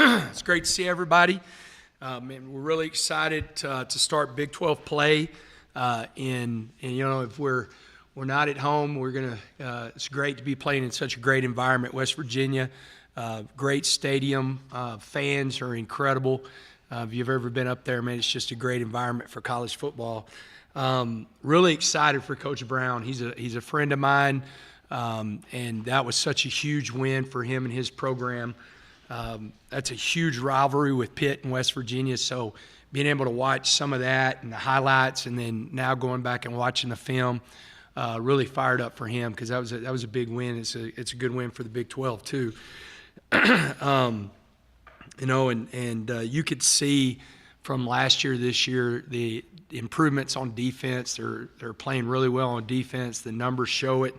It's great to see everybody. And we're really excited to start Big 12 play. And if we're not at home, we're gonna. It's great to be playing in such a great environment, West Virginia. Great stadium. Fans are incredible. If you've ever been up there, man, it's just a great environment for college football. Really excited for Coach Brown. He's a friend of mine, and that was such a huge win for him and his program. That's a huge rivalry with Pitt and West Virginia, so being able to watch some of that and the highlights, and then now going back and watching the film, really fired up for him because that was a big win. It's a good win for the Big 12 too. You could see from last year, this year, the improvements on defense. They're playing really well on defense. The numbers show it.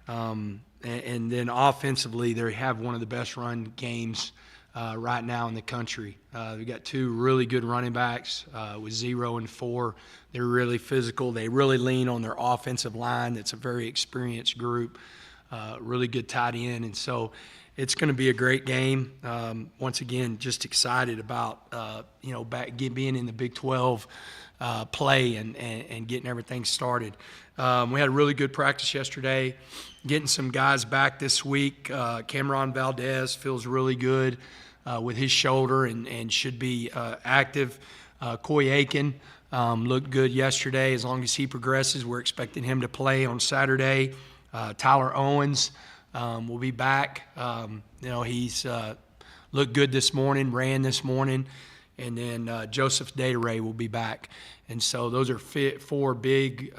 And then offensively, they have one of the best run games right now in the country. We've got two really good running backs with 0 and 4. They're really physical. They really lean on their offensive line. That's a very experienced group, really good tight end. And so it's going to be a great game. Once again, just excited about, being in the Big 12 play and getting everything started. We had a really good practice yesterday, getting some guys back this week. Cameron Valdez feels really good with his shoulder and should be active. Coy Aiken looked good yesterday. As long as he progresses, we're expecting him to play on Saturday. Tyler Owens will be back. He's looked good this morning, ran this morning. And then Joseph Dataray will be back. And so those are 4 big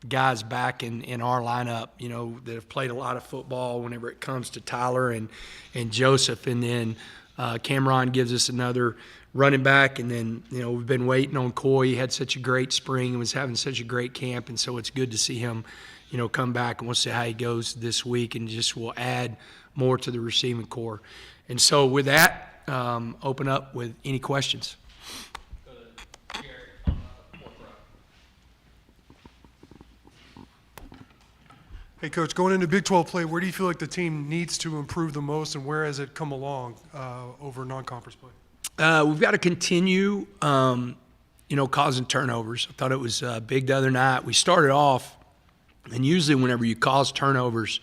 guys back in our lineup, that have played a lot of football whenever it comes to Tyler and Joseph. And then Cameron gives us another running back. And then, we've been waiting on Coy. He had such a great spring and was having such a great camp. And so it's good to see him, come back. And we'll see how he goes this week, and just will add more to the receiving core. And so with that, open up with any questions. Hey, Coach, going into Big 12 play, where do you feel like the team needs to improve the most, and where has it come along over non-conference play? We've got to continue, causing turnovers. I thought it was big the other night. We started off, and usually whenever you cause turnovers,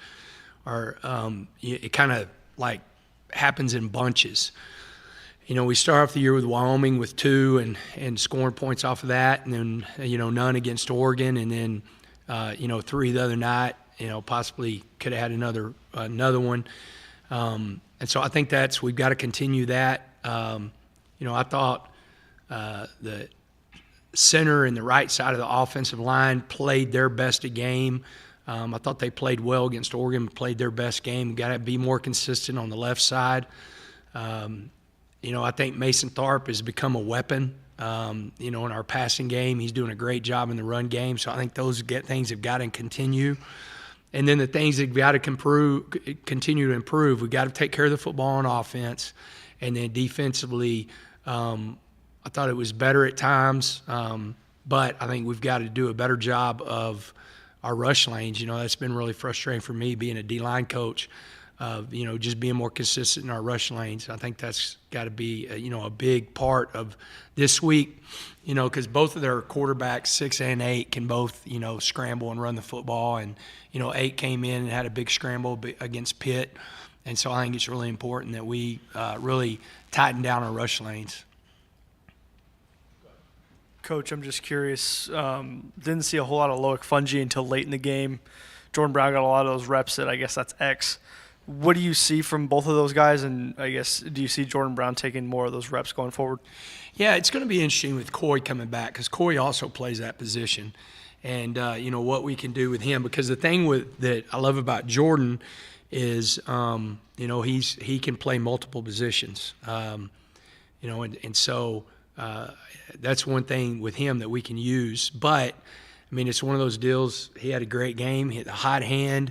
it kind of like happens in bunches. We start off the year with Wyoming with 2 and scoring points off of that, and then, none against Oregon, and then, 3 the other night, possibly could have had another one. And so I think we've got to continue that. I thought the center and the right side of the offensive line played their best game. I thought they played well against Oregon, played their best game. Got to be more consistent on the left side. I think Mason Tharp has become a weapon, in our passing game. He's doing a great job in the run game. So I think those things have got to continue. And then the things that we've got to continue to improve, we've got to take care of the football on offense. And then defensively, I thought it was better at times. But I think we've got to do a better job of our rush lanes. That's been really frustrating for me being a D-line coach. Just being more consistent in our rush lanes. I think that's got to be, a big part of this week, because both of their quarterbacks, 6 and 8, can both, scramble and run the football. And, 8 came in and had a big scramble against Pitt. And so I think it's really important that we really tighten down our rush lanes. Coach, I'm just curious. Didn't see a whole lot of Loic Fouonji until late in the game. Jordan Brown got a lot of those reps at, I guess that's X. What do you see from both of those guys, and I guess do you see Jordan Brown taking more of those reps going forward? Yeah, it's going to be interesting with Coy coming back, because Coy also plays that position, and what we can do with him. Because the thing that I love about Jordan is he can play multiple positions, and so that's one thing with him that we can use. But I mean, it's one of those deals. He had a great game. He had the hot hand.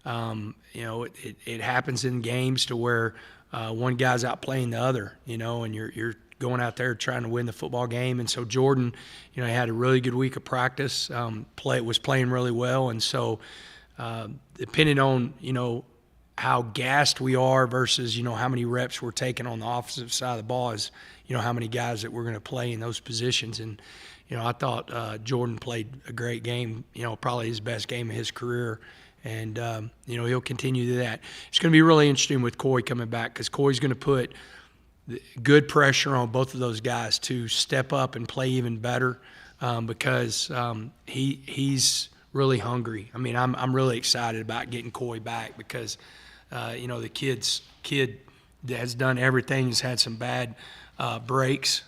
It happens in games to where one guy's outplaying the other, and you're going out there trying to win the football game. And so Jordan, he had a really good week of practice, was playing really well. And so depending on, how gassed we are versus, how many reps we're taking on the offensive side of the ball is, how many guys that we're going to play in those positions. And, I thought Jordan played a great game, probably his best game of his career. And, he'll continue to do that. It's going to be really interesting with Coy coming back because Coy's going to put good pressure on both of those guys to step up and play even better because he's really hungry. I mean, I'm really excited about getting Coy back because, the kid that has done everything, has had some bad breaks,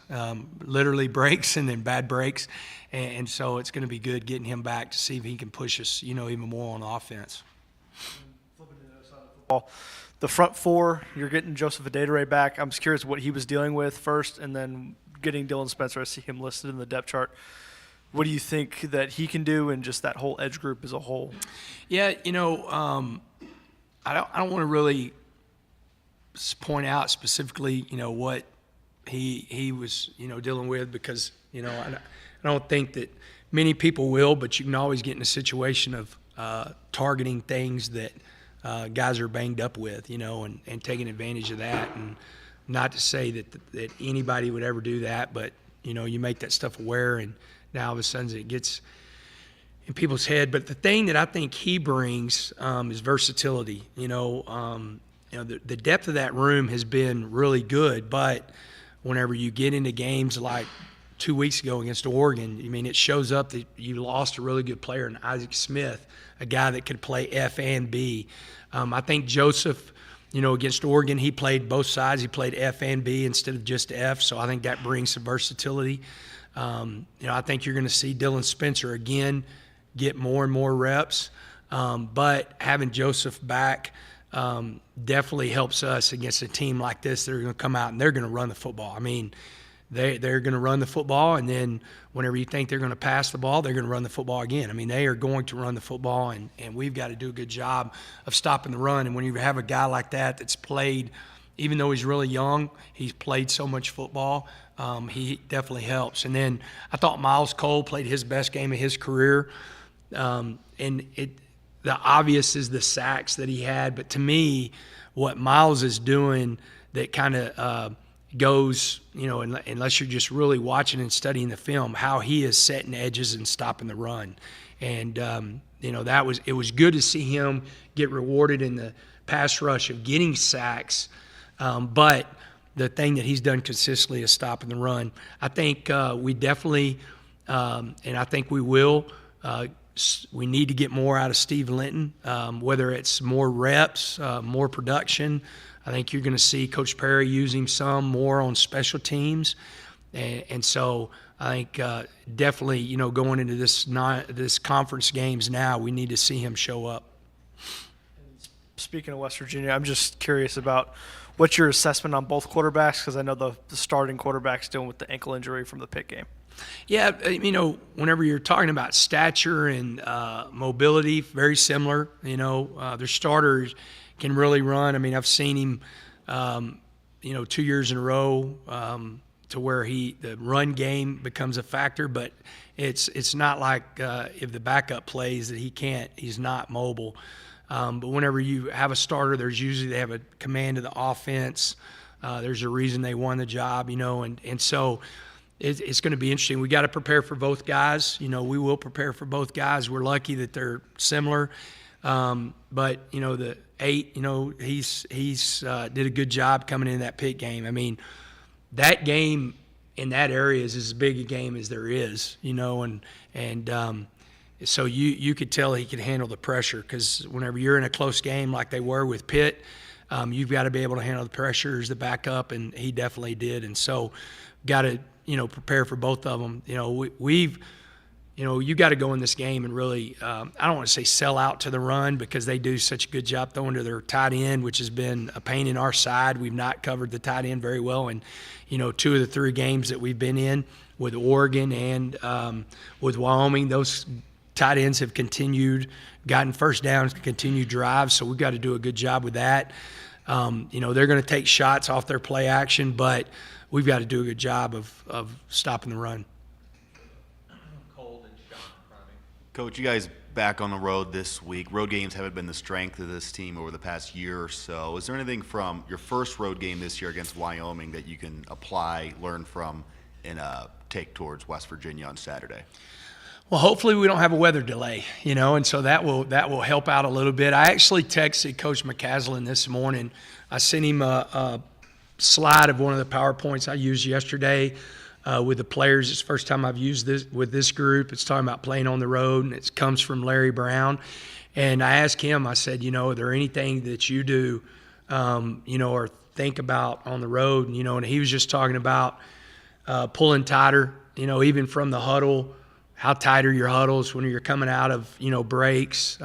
literally breaks and then bad breaks. And so it's going to be good getting him back to see if he can push us, even more on offense. Flipping to the other side of the football. The front four, you're getting Joseph Adedire back. I'm just curious what he was dealing with first, and then getting Dylan Spencer. I see him listed in the depth chart. What do you think that he can do, and just that whole edge group as a whole? Yeah, I don't want to really point out specifically, what he was, dealing with because, I don't think that many people will, but you can always get in a situation of targeting things that guys are banged up with, and taking advantage of that. And not to say that anybody would ever do that, but, you make that stuff aware, and now all of a sudden it gets in people's head. But the thing that I think he brings is versatility. The depth of that room has been really good, but whenever you get into games like 2 weeks ago against Oregon, it shows up that you lost a really good player in Isaac Smith, a guy that could play F and B. I think Joseph, against Oregon, he played both sides. He played F and B instead of just F, so I think that brings some versatility. I think you're going to see Dylan Spencer again get more and more reps, but having Joseph back definitely helps us against a team like this. They're going to come out and they're going to run the football. They're going to run the football, and then whenever you think they're going to pass the ball, they're going to run the football again. They are going to run the football, and we've got to do a good job of stopping the run. And when you have a guy like that that's played, even though he's really young, he's played so much football, he definitely helps. And then I thought Miles Cole played his best game of his career. The obvious is the sacks that he had, but to me, what Miles is doing that kind of goes, unless you're just really watching and studying the film, how he is setting edges and stopping the run. And, it was good to see him get rewarded in the pass rush of getting sacks. But the thing that he's done consistently is stopping the run. I think we definitely, and I think we will, we need to get more out of Steve Linton, whether it's more reps, more production. I think you're going to see Coach Perry use him some more on special teams. And so I think definitely, going into this conference games now, we need to see him show up. Speaking of West Virginia, I'm just curious about what's your assessment on both quarterbacks, because I know the starting quarterback's dealing with the ankle injury from the Pitt game. Yeah, whenever you're talking about stature and mobility, very similar. Their starters can really run. I've seen him, 2 years in a row to where the run game becomes a factor, but it's not like if the backup plays that he's not mobile. But whenever you have a starter, they have a command of the offense. There's a reason they won the job, and so it's going to be interesting. We got to prepare for both guys. We will prepare for both guys. We're lucky that they're similar. But the 8, he's did a good job coming in that Pitt game. That game in that area is as big a game as there is, and so you could tell he could handle the pressure, because whenever you're in a close game like they were with Pitt, you've got to be able to handle the pressure as the backup, and he definitely did. And so got to prepare for both of them. You got to go in this game and really, I don't want to say sell out to the run, because they do such a good job throwing to their tight end, which has been a pain in our side. We've not covered the tight end very well. And, 2 of the 3 games that we've been in with Oregon and with Wyoming, those tight ends have gotten first downs, continued drives. So we've got to do a good job with that. They're going to take shots off their play action, but we've got to do a good job of stopping the run. Cold and Sean in front of me. Coach, you guys back on the road this week. Road games haven't been the strength of this team over the past year or so. Is there anything from your first road game this year against Wyoming that you can apply, learn from, and take towards West Virginia on Saturday? Well, hopefully we don't have a weather delay, and so that will help out a little bit. I actually texted Coach McCaslin this morning. I sent him a slide of one of the PowerPoints I used yesterday with the players. It's the first time I've used this with this group. It's talking about playing on the road, and it comes from Larry Brown. And I asked him, I said, are there anything that you do, or think about on the road? And he was just talking about pulling tighter, even from the huddle. How tight are your huddles when you're coming out of, breaks,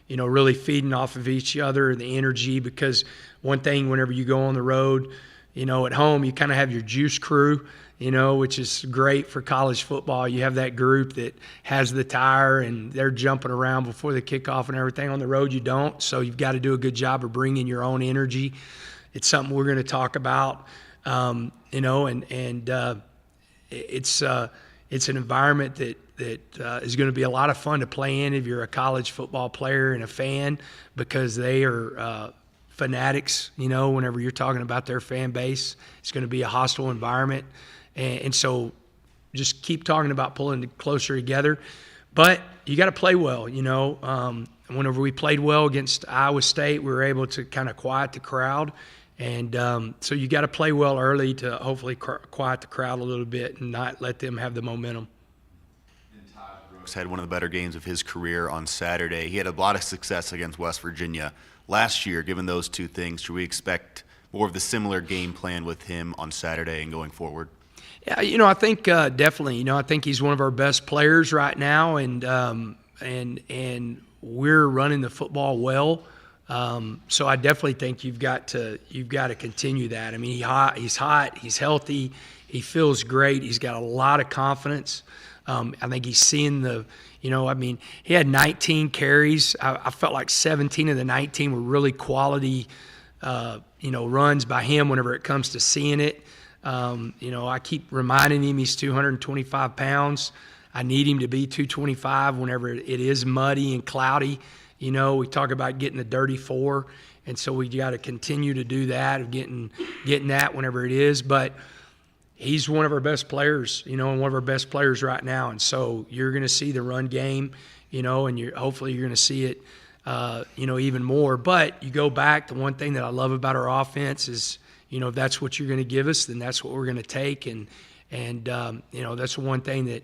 really feeding off of each other, the energy, because one thing whenever you go on the road, at home you kind of have your juice crew, which is great for college football. You have that group that has the tire and they're jumping around before the kickoff and everything. On the road you don't, so you've got to do a good job of bringing your own energy. It's something we're going to talk about, it's an environment that is going to be a lot of fun to play in if you're a college football player and a fan, because they are fanatics, whenever you're talking about their fan base. It's going to be a hostile environment. And so just keep talking about pulling closer together. But you got to play well, Whenever we played well against Iowa State, we were able to kind of quiet the crowd. And so you got to play well early to hopefully quiet the crowd a little bit and not let them have the momentum. Brooks had one of the better games of his career on Saturday. He had a lot of success against West Virginia last year. Given those two things, should we expect more of the similar game plan with him on Saturday and going forward? Yeah, I think definitely. I think he's one of our best players right now, and we're running the football well. So I definitely think you've got to continue that. I mean, he's hot, he's healthy, he feels great, he's got a lot of confidence. I think he's seeing he had 19 carries. I felt like 17 of the 19 were really quality, runs by him whenever it comes to seeing it. I keep reminding him he's 225 pounds. I need him to be 225 whenever it is muddy and cloudy. We talk about getting the dirty four, and so we got to continue to do that, of getting that whenever it is. But he's one of our best players, and one of our best players right now. And so you're going to see the run game, and hopefully you're going to see it, even more. But you go back, the one thing that I love about our offense is, if that's what you're going to give us, then that's what we're going to take. And that's the one thing that,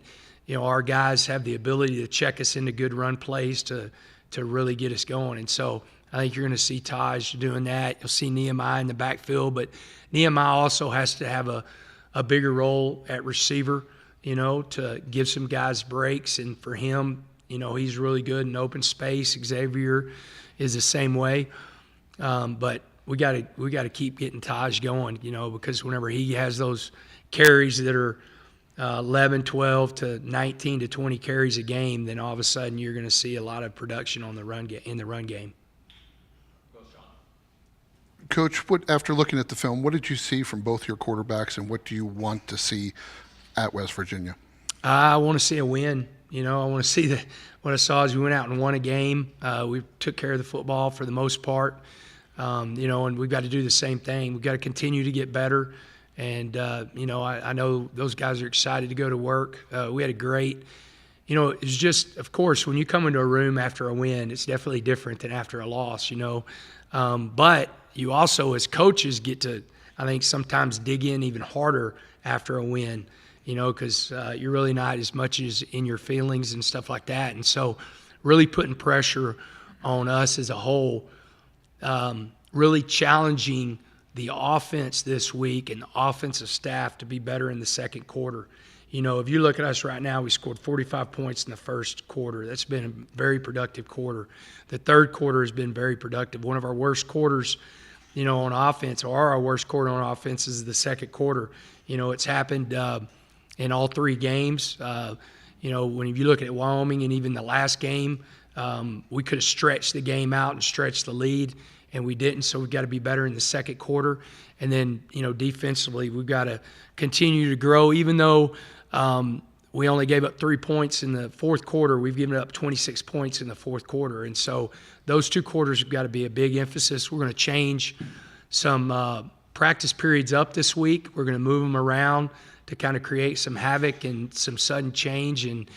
our guys have the ability to check us into good run plays to really get us going. And so I think you're going to see Taj doing that. You'll see Nehemiah in the backfield, but Nehemiah also has to have a bigger role at receiver, to give some guys breaks. And for him, he's really good in open space. Xavier is the same way. But we got to keep getting Taj going, because whenever he has those carries that are 11, 12 to 19 to 20 carries a game, then all of a sudden you're going to see a lot of production on the run game. Coach, after looking at the film, what did you see from both your quarterbacks, and what do you want to see at West Virginia? I want to see a win. I want to see what I saw is we went out and won a game. We took care of the football for the most part, and we've got to do the same thing. We've got to continue to get better. And, I know those guys are excited to go to work. We had a great, it's just, of course, when you come into a room after a win, it's definitely different than after a loss, But you also, as coaches, get to, I think, sometimes dig in even harder after a win, because you're really not as much as in your feelings and stuff like that. And so really putting pressure on us as a whole, really challenging the offense this week and the offensive staff to be better in the second quarter. If you look at us right now, we scored 45 points in the first quarter. That's been a very productive quarter. The third quarter has been very productive. One of our worst quarters, on offense, or our worst quarter on offense, is the second quarter. It's happened in all three games. When you look at Wyoming and even the last game, we could have stretched the game out and stretched the lead, and we didn't, so we've got to be better in the second quarter. And then, defensively, we've got to continue to grow, even though we only gave up 3 points in the fourth quarter. We've given up 26 points in the fourth quarter. And so those 2 quarters have got to be a big emphasis. We're going to change some practice periods up this week. We're going to move them around to kind of create some havoc and some sudden change. And,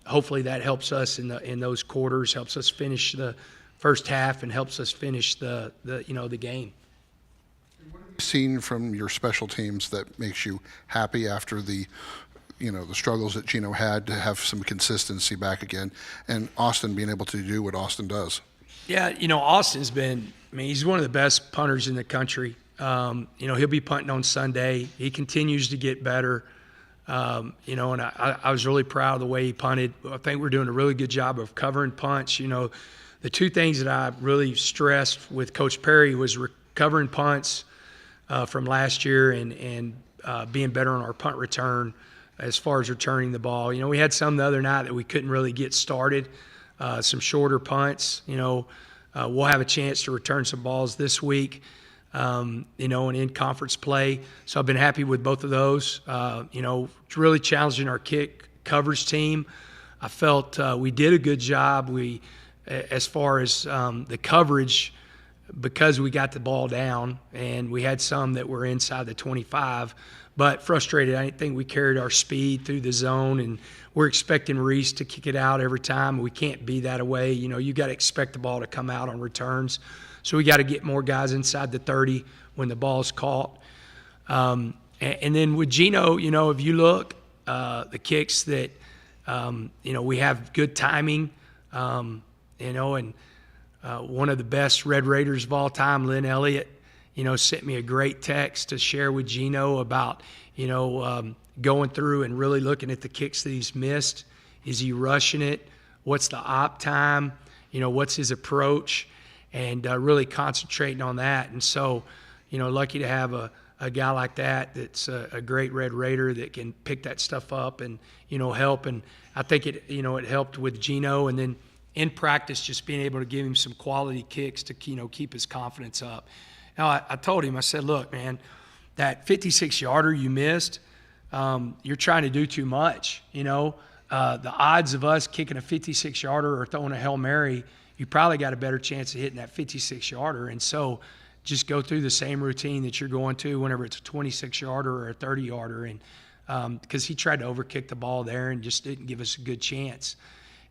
hopefully that helps us in those quarters, helps us finish the first half and helps us finish the game. Seen from your special teams that makes you happy after the struggles that Gino had to have some consistency back again, and Austin being able to do what Austin does? Yeah, Austin's he's one of the best punters in the country. He'll be punting on Sunday. He continues to get better. And I was really proud of the way he punted. I think we're doing a really good job of covering punts. The 2 things that I really stressed with Coach Perry was recovering punts from last year and being better on our punt return as far as returning the ball. We had some the other night that we couldn't really get started, some shorter punts. We'll have a chance to return some balls this week, and in conference play. So I've been happy with both of those. It's really challenging our kick coverage team. I felt we did a good job. As far as the coverage, because we got the ball down and we had some that were inside the 25, but frustrated. I didn't think we carried our speed through the zone, and we're expecting Reese to kick it out every time. We can't be that away. You got to expect the ball to come out on returns. So we got to get more guys inside the 30 when the ball's caught. And then with Gino, if you look, the kicks that, we have good timing, and one of the best Red Raiders of all time, Lynn Elliott, sent me a great text to share with Gino about, going through and really looking at the kicks that he's missed. Is he rushing it? What's the op time? What's his approach? And really concentrating on that. And so, lucky to have a guy like that that's a great Red Raider that can pick that stuff up and, help. And I think it helped with Gino. And then in practice, just being able to give him some quality kicks to, keep his confidence up. Now, I told him, I said, look, man, that 56-yarder you missed, you're trying to do too much. The odds of us kicking a 56-yarder or throwing a Hail Mary, you probably got a better chance of hitting that 56-yarder. And so just go through the same routine that you're going to whenever it's a 26-yarder or a 30-yarder. And because he tried to overkick the ball there and just didn't give us a good chance.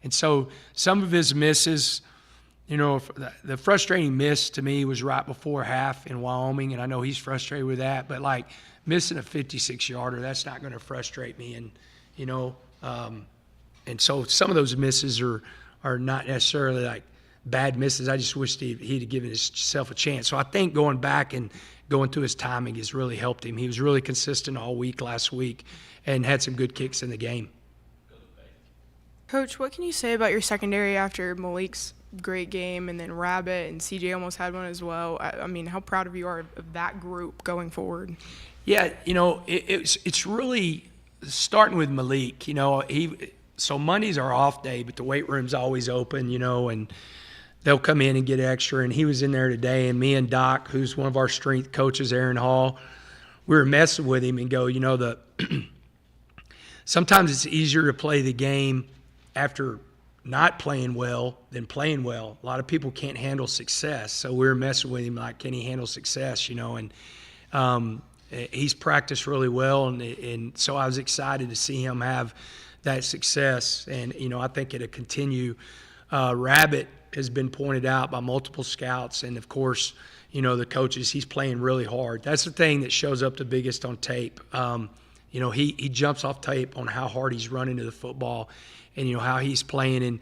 And so some of his misses, the frustrating miss to me was right before half in Wyoming, and I know he's frustrated with that. But, missing a 56-yarder, that's not going to frustrate me. And, and so some of those misses are not necessarily, bad misses. I just wish he'd have given himself a chance. So I think going back and going through his timing has really helped him. He was really consistent all week last week and had some good kicks in the game. Coach, what can you say about your secondary after Malik's great game and then Rabbit and CJ almost had one as well? I mean, how proud of you are of that group going forward? Yeah, it's really starting with Malik. So Monday's our off day, but the weight room's always open, and they'll come in and get extra. And he was in there today, and me and Doc, who's one of our strength coaches, Aaron Hall, we were messing with him and go, sometimes it's easier to play the game after not playing well than playing well. A lot of people can't handle success. So we were messing with him can he handle success, and he's practiced really well. And so I was excited to see him have that success. And, I think it'll continue. Rabbit has been pointed out by multiple scouts. And, of course, the coaches, he's playing really hard. That's the thing that shows up the biggest on tape. He jumps off tape on how hard he's running to the football and, how he's playing.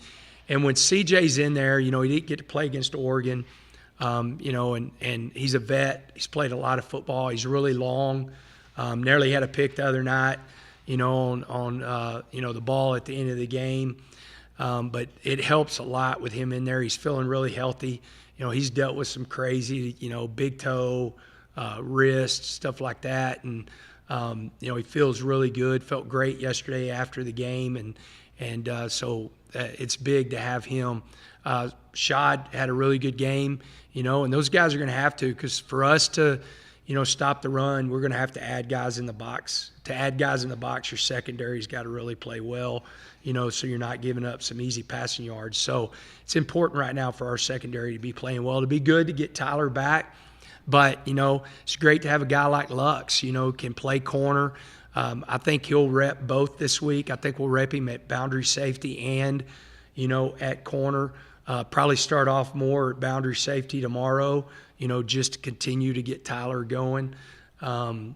And when CJ's in there, he didn't get to play against Oregon, and he's a vet. He's played a lot of football. He's really long. Nearly had a pick the other night, on the ball at the end of the game. But it helps a lot with him in there. He's feeling really healthy. He's dealt with some crazy, big toe, wrist, stuff like that. And, he feels really good, felt great yesterday after the game. And so it's big to have him. Shad had a really good game, and those guys are going to have to, because for us to, stop the run, we're going to have to add guys in the box. To add guys in the box, your secondary's got to really play well, so you're not giving up some easy passing yards. So it's important right now for our secondary to be playing well. To be good to get Tyler back, but, it's great to have a guy like Lux, can play corner. I think he'll rep both this week. I think we'll rep him at boundary safety and, at corner. Probably start off more at boundary safety tomorrow, just to continue to get Tyler going, and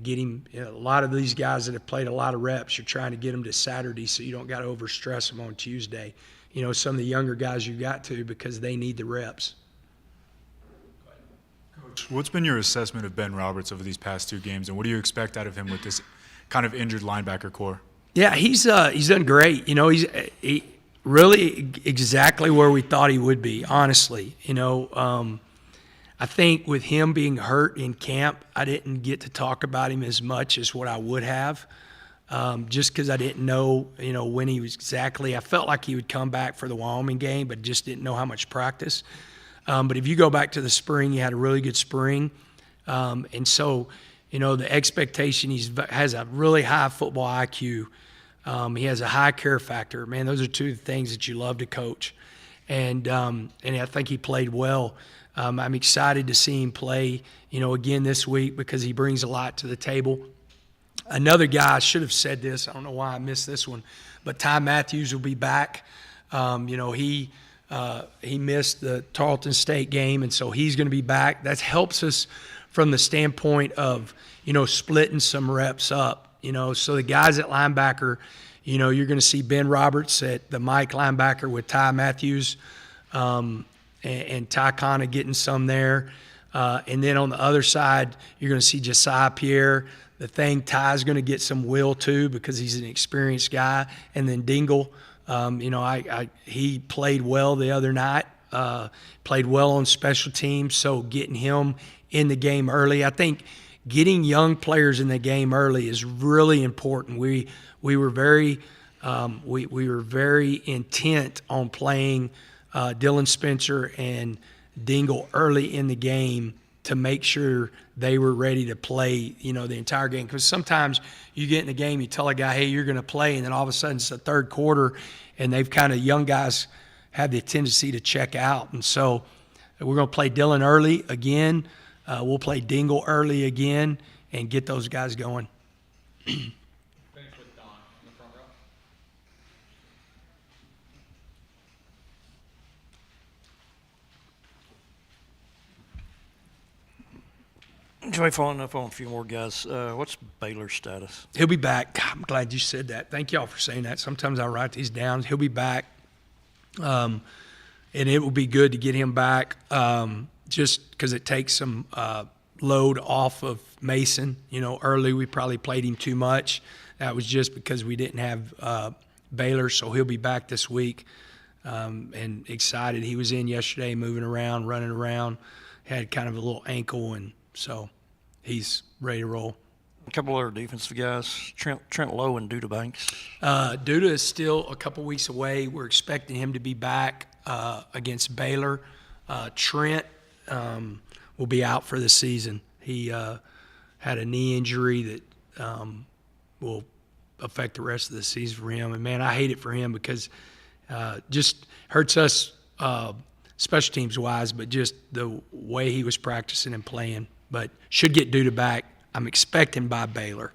get him. A lot of these guys that have played a lot of reps, you're trying to get them to Saturday so you don't got to overstress them on Tuesday. Some of the younger guys you got to because they need the reps. Coach, what's been your assessment of Ben Roberts over these past 2 games, and what do you expect out of him with this kind of injured linebacker core? Yeah, he's done great. He really exactly where we thought he would be, honestly. I think with him being hurt in camp, I didn't get to talk about him as much as what I would have, just because I didn't know, when he was exactly. I felt like he would come back for the Wyoming game, but just didn't know how much practice. But if you go back to the spring, he had a really good spring. And so, the expectation, he has a really high football IQ. He has a high care factor. Man, those are 2 things that you love to coach. And I think he played well. I'm excited to see him play, again this week because he brings a lot to the table. Another guy, I should have said this. I don't know why I missed this one, but Ty Matthews will be back. He missed the Tarleton State game, and so he's going to be back. That helps us from the standpoint of, splitting some reps up. So the guys at linebacker, you're going to see Ben Roberts at the Mike linebacker with Ty Matthews, and Ty kind of getting some there. And then on the other side, you're going to see Josiah Pierre. The thing, Ty's going to get some will too because he's an experienced guy. And then Dingle, he played well the other night, played well on special teams. So getting him in the game early, I think getting young players in the game early is really important. We were very intent on playing Dylan Spencer and Dingle early in the game to make sure they were ready to play, the entire game. Because sometimes you get in the game, you tell a guy, hey, you're going to play, and then all of a sudden it's the third quarter, and they've young guys have the tendency to check out. And so we're going to play Dylan early again. We'll play Dingle early again and get those guys going. Finish with Don in the front row. Joey, following up on a few more guys, what's Baylor's status? He'll be back. God, I'm glad you said that. Thank y'all for saying that. Sometimes I write these down. He'll be back. And it will be good to get him back just because it takes some load off of Mason. Early we probably played him too much. That was just because we didn't have Baylor, so he'll be back this week. And excited. He was in yesterday moving around, running around, had kind of a little ankle, and so he's ready to roll. A couple other defensive guys, Trent Lowe and Duda Banks. Duda is still a couple weeks away. We're expecting him to be back against Baylor. Trent will be out for the season. He had a knee injury that will affect the rest of the season for him. And, man, I hate it for him because just hurts us special teams-wise, but just the way he was practicing and playing. But should get Duda back. I'm expecting by Baylor.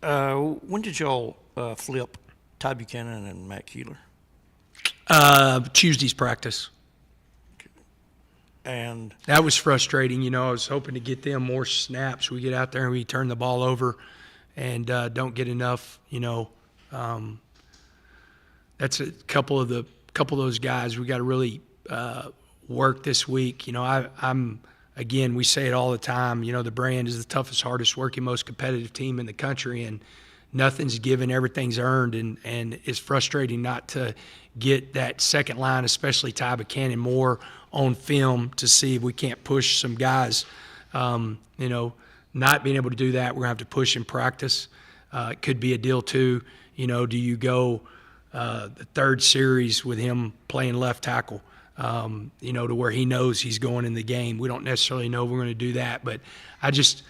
When did y'all flip Ty Buchanan and Matt Keeler? Tuesday's practice. And that was frustrating. I was hoping to get them more snaps. We get out there and we turn the ball over and don't get enough. That's a couple of those guys we got to really work this week. I'm again, we say it all the time. The brand is the toughest, hardest working, most competitive team in the country, and nothing's given, everything's earned, and it's frustrating not to get that second line, especially Ty Buchanan, more on film to see if we can't push some guys. Not being able to do that, we're going to have to push in practice. It could be a deal too. Do you go the third series with him playing left tackle? to where he knows he's going in the game. We don't necessarily know we're going to do that, but I just,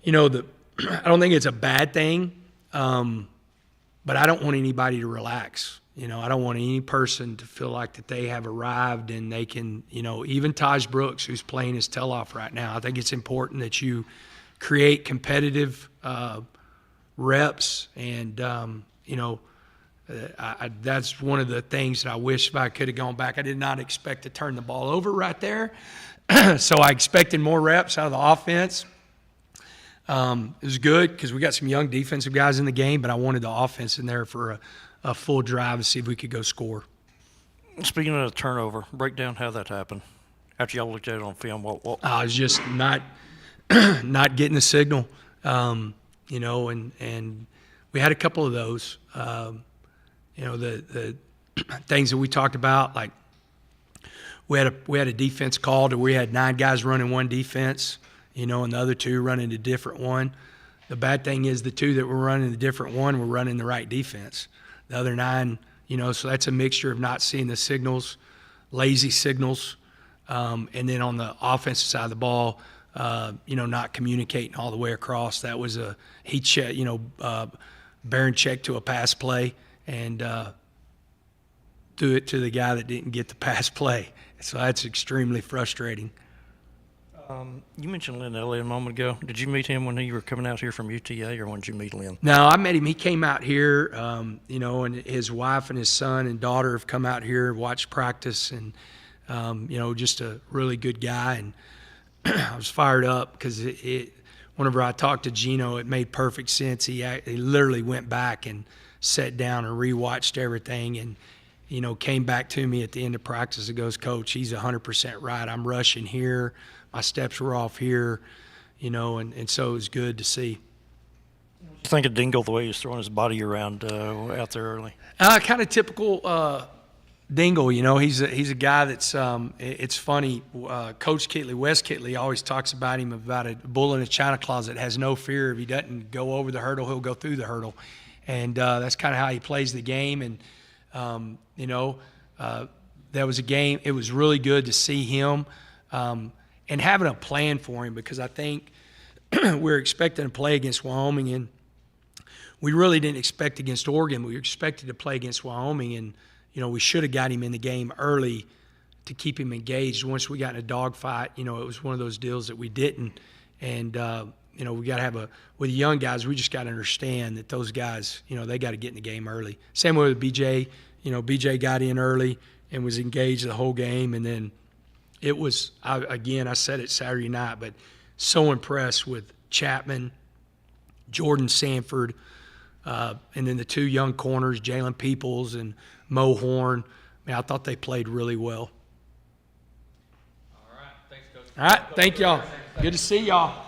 I don't think it's a bad thing, but I don't want anybody to relax. I don't want any person to feel like that they have arrived and they can, even Taj Brooks, who's playing his tail off right now. I think it's important that you create competitive reps, and that's one of the things that I wish if I could have gone back. I did not expect to turn the ball over right there, so I expected more reps out of the offense. It was good because we got some young defensive guys in the game, but I wanted the offense in there for a full drive to see if we could go score. Speaking of the turnover, break down how that happened. After y'all looked at it on film, what? I was just not getting the signal, and we had a couple of those. The things that we talked about, like we had a defense called, and we had 9 guys running one defense, and the other 2 running a different one. The bad thing is the 2 that were running the different one were running the right defense. The other 9, so that's a mixture of not seeing the signals, lazy signals, and then on the offensive side of the ball, not communicating all the way across. That was Barron checked to a pass play and threw it to the guy that didn't get the pass play. So that's extremely frustrating. You mentioned Lynn Elliott a moment ago. Did you meet him when you were coming out here from UTA, or when did you meet Lynn? No, I met him. He came out here, and his wife and his son and daughter have come out here and watched practice, and, just a really good guy. And I was fired up because whenever I talked to Gino, it made perfect sense. He literally went back and sat down and rewatched everything, and came back to me at the end of practice and goes, "Coach, he's 100% right. I'm rushing here. My steps were off here," and so it was good to see. I think of Dingle the way he was throwing his body around out there early. Kind of typical Dingle, he's a guy that's it's funny. Coach Kitley, Wes Kitley, always talks about him about a bull in a china closet. Has no fear. If he doesn't go over the hurdle, he'll go through the hurdle, and that's kind of how he plays the game. And that was a game. It was really good to see him and having a plan for him, because I think we're expecting to play against Wyoming, and we really didn't expect against Oregon. We expected to play against Wyoming, and we should have got him in the game early to keep him engaged. Once we got in a dogfight, it was one of those deals that we didn't. And we got to have with the young guys, we just got to understand that those guys, they got to get in the game early. Same way with BJ. BJ got in early and was engaged the whole game, and then it was, I said it Saturday night, but so impressed with Chapman, Jordan Sanford, and then the 2 young corners, Jalen Peoples and Mo Horn. I thought they played really well. All right. Thanks, Coach. All right. Thank y'all. Good to see y'all.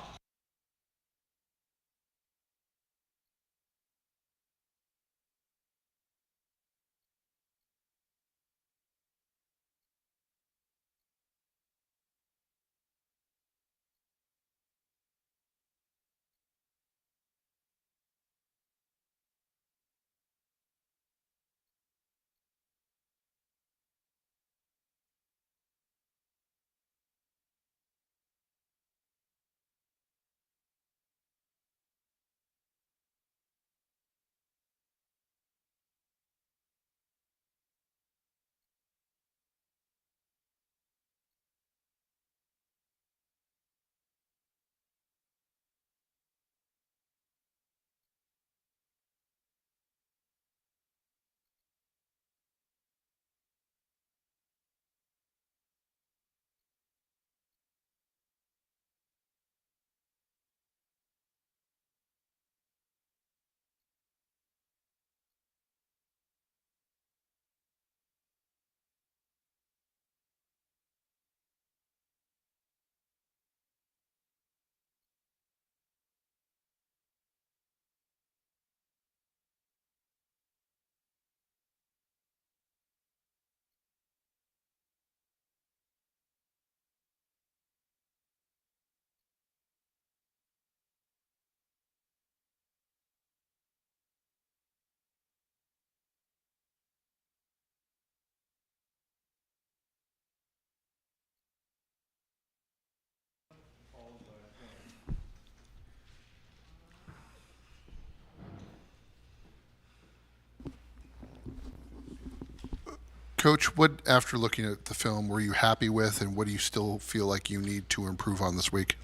Coach, what, after looking at the film, were you happy with, and what do you still feel like you need to improve on this week?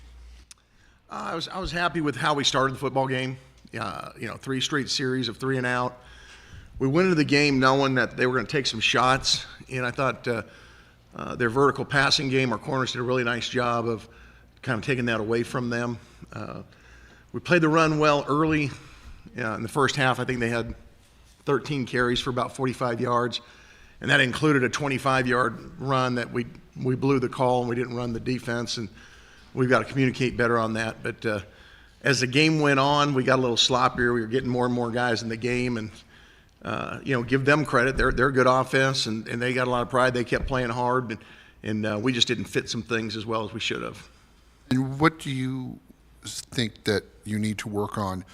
I was happy with how we started the football game. 3 straight series of 3 and out. We went into the game knowing that they were going to take some shots, and I thought their vertical passing game, our corners did a really nice job of kind of taking that away from them. We played the run well early. In the first half, I think they had 13 carries for about 45 yards, and that included a 25-yard run that we blew the call and we didn't run the defense, and we've got to communicate better on that. But as the game went on, we got a little sloppier. We were getting more and more guys in the game, and give them credit. They're a good offense, and they got a lot of pride. They kept playing hard, and we just didn't fit some things as well as we should have. And what do you think that you need to work on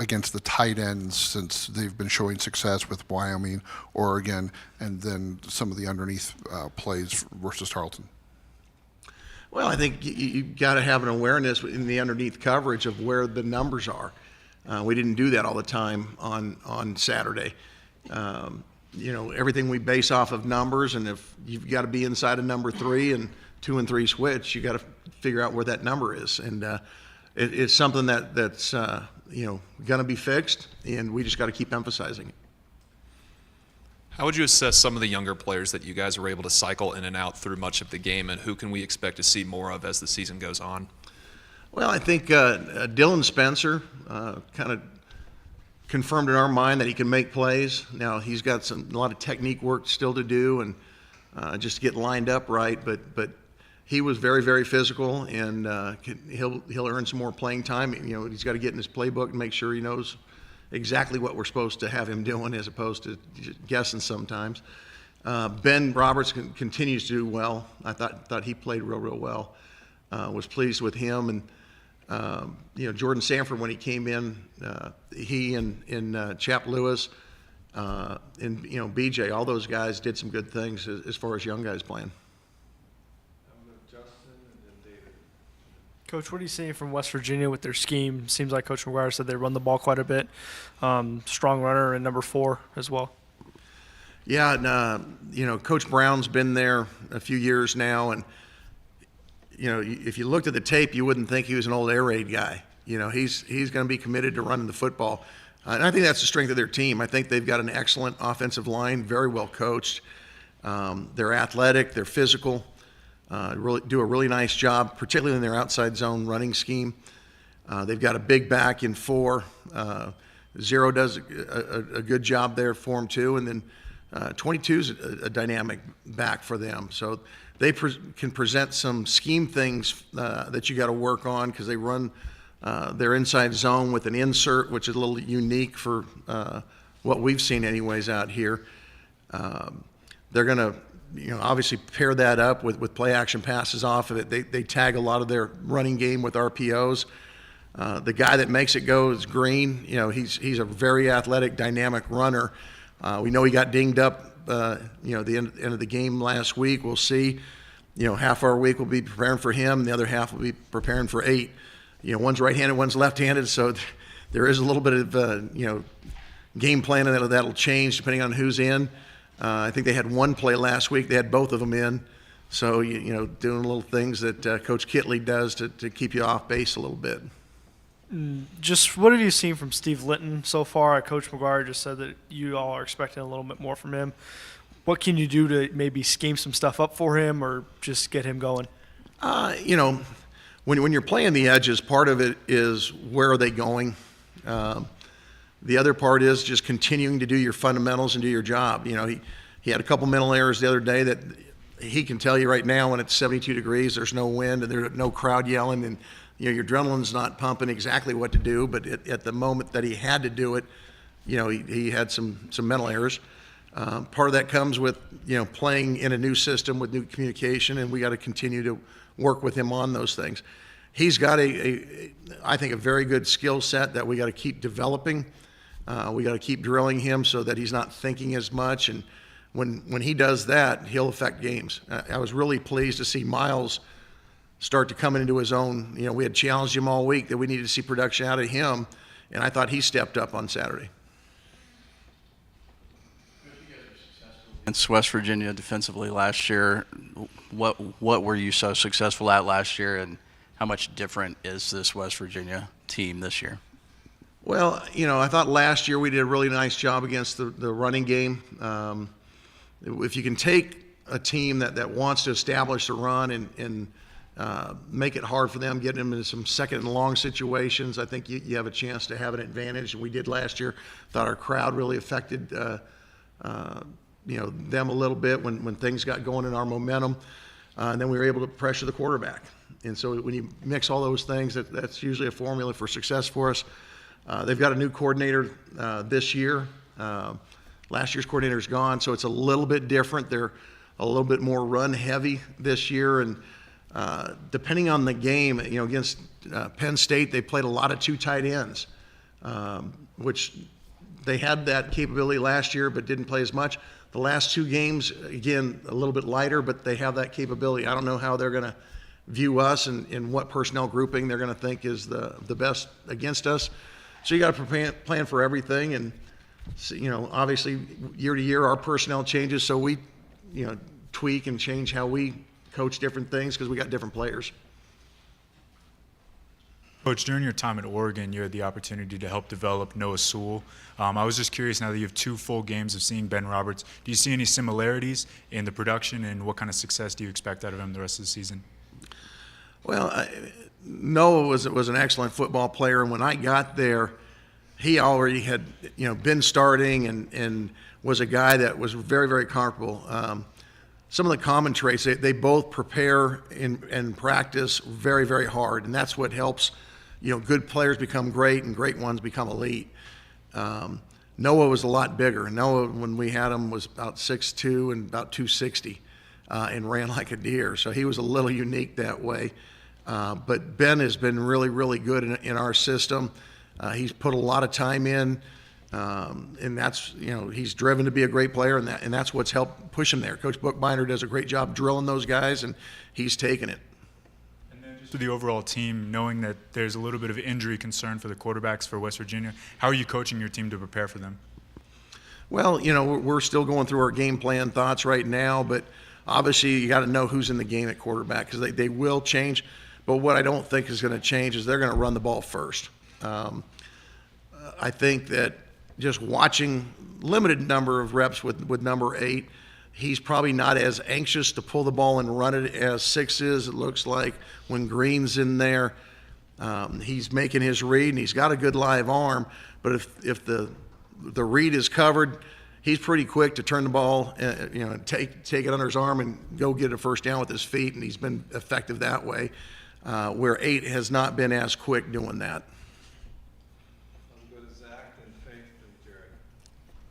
against the tight ends, since they've been showing success with Wyoming, Oregon, and then some of the underneath plays versus Tarleton? Well, I think you got to have an awareness in the underneath coverage of where the numbers are. We didn't do that all the time on Saturday. Everything we base off of numbers, and if you've got to be inside of number 3 and 2 and 3 switch, you got to figure out where that number is, and it's something that's going to be fixed, and we just got to keep emphasizing it. How would you assess some of the younger players that you guys were able to cycle in and out through much of the game, and who can we expect to see more of as the season goes on? Well, I think Dylan Spencer kind of confirmed in our mind that he can make plays. Now, he's got a lot of technique work still to do, and just to get lined up right, but he was very, very physical, and he'll earn some more playing time. He's got to get in his playbook and make sure he knows exactly what we're supposed to have him doing, as opposed to guessing sometimes. Ben Roberts continues to do well. I thought he played real well. Was pleased with him, and Jordan Sanford, when he came in, he and Chap Lewis and BJ, all those guys did some good things as far as young guys playing. Coach, what are you seeing from West Virginia with their scheme? Seems like Coach McGuire said they run the ball quite a bit. Strong runner and number 4 as well. Yeah, and Coach Brown's been there a few years now, and if you looked at the tape, you wouldn't think he was an old air raid guy. He's going to be committed to running the football, and I think that's the strength of their team. I think they've got an excellent offensive line, very well coached. They're athletic, they're physical. Really do a really nice job, particularly in their outside zone running scheme. They've got a big back in 4. Zero does a good job there for them too, and then 22 is a dynamic back for them. So they can present some scheme things that you got to work on, because they run their inside zone with an insert, which is a little unique for what we've seen anyways out here. They're going to obviously pair that up with play action passes off of it. They tag a lot of their running game with RPOs. The guy that makes it go is Green. He's a very athletic, dynamic runner. We know he got dinged up, the end of the game last week. We'll see. Half our week will be preparing for him, and the other half will be preparing for 8. One's right-handed, one's left-handed, so there is a little bit of, game planning that'll change depending on who's in. I think they had one play last week. They had both of them in. So, doing little things that Coach Kitley does to keep you off base a little bit. Just what have you seen from Steve Linton so far? Coach McGuire just said that you all are expecting a little bit more from him. What can you do to maybe scheme some stuff up for him, or just get him going? When you're playing the edges, part of it is where are they going? The other part is just continuing to do your fundamentals and do your job. He had a couple mental errors the other day that he can tell you right now, when it's 72 degrees, there's no wind and there's no crowd yelling, and your adrenaline's not pumping exactly what to do. But at the moment that he had to do it, he had some mental errors. Part of that comes with playing in a new system with new communication, and we got to continue to work with him on those things. He's got I think a very good skill set that we got to keep developing. We got to keep drilling him so that he's not thinking as much, and when he does that, he'll affect games. I was really pleased to see Miles start to come into his own. We had challenged him all week that we needed to see production out of him, and I thought he stepped up on Saturday. against West Virginia defensively last year. What were you so successful at last year, and how much different is this West Virginia team this year? Well, I thought last year we did a really nice job against the running game. If you can take a team that wants to establish the run and make it hard for them, get them into some second and long situations, I think you have a chance to have an advantage. And we did last year. Thought our crowd really affected them a little bit when things got going in our momentum. And then we were able to pressure the quarterback. And so when you mix all those things, that's usually a formula for success for us. They've got a new coordinator this year. Last year's coordinator's gone, so it's a little bit different. They're a little bit more run heavy this year, and depending on the game, against Penn State, they played a lot of two tight ends, which they had that capability last year, but didn't play as much. The last two games, again, a little bit lighter, but they have that capability. I don't know how they're going to view us and what personnel grouping they're going to think is the best against us. So you got to plan for everything, and obviously year to year our personnel changes, so we tweak and change how we coach different things because we got different players. Coach, during your time at Oregon, you had the opportunity to help develop Noah Sewell. I was just curious, now that you have 2 full games of seeing Ben Roberts, do you see any similarities in the production, and what kind of success do you expect out of him the rest of the season? Well, Noah was an excellent football player, and when I got there, he already had been starting and was a guy that was very, very comfortable. Some of the common traits, they both prepare and practice very, very hard, and that's what helps good players become great and great ones become elite. Noah was a lot bigger. Noah, when we had him, was about 6'2" and about 260 and ran like a deer, so he was a little unique that way. But Ben has been really, really good in our system. He's put a lot of time in, and that's, he's driven to be a great player, and that's what's helped push him there. Coach Bookbinder does a great job drilling those guys, and he's taking it. And then just to the overall team, knowing that there's a little bit of injury concern for the quarterbacks for West Virginia, how are you coaching your team to prepare for them? Well, we're still going through our game plan thoughts right now, but obviously you got to know who's in the game at quarterback because they will change. But what I don't think is going to change is they're going to run the ball first. I think that just watching limited number of reps with number 8, he's probably not as anxious to pull the ball and run it as 6 is. It looks like when Green's in there, he's making his read, and he's got a good live arm. But if the read is covered, he's pretty quick to turn the ball, take it under his arm and go get a first down with his feet, and he's been effective that way. Where 8 has not been as quick doing that.